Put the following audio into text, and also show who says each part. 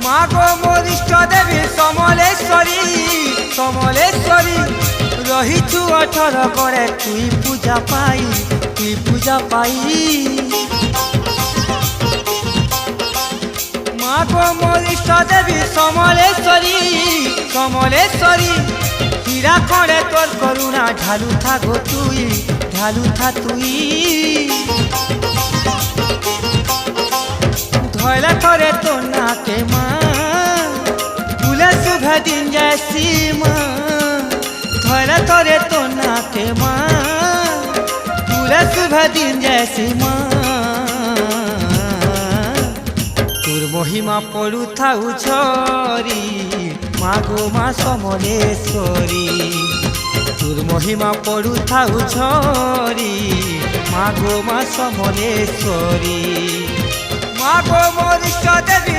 Speaker 1: মা গো মোর ইষ্ট দেবী সমলেশ্বরী সমলেশ্বরী রহিছু 18 করে তুই পূজা পাই মা গো মোর ইষ্ট দেবী সমলেশ্বরী সমলেশ্বরী হীরা খড়ে তোর করুণা ঢালু থাকো তুই ধয়লা করে তোর নাকে মা ভুলে শুভ দিন জैसी माँ ধয়লা করে তোর নাকে মা ভুলে শুভ দিন जैसी माँ তোর মহিমা পড়ু থাউ ঝরি মা গো মা সমলেশ্বরী তোর মহিমা পড়ু থাউ ঝরি মা গো মা সমলেশ্বরী মা গো মোর ইষ্ট দেবী।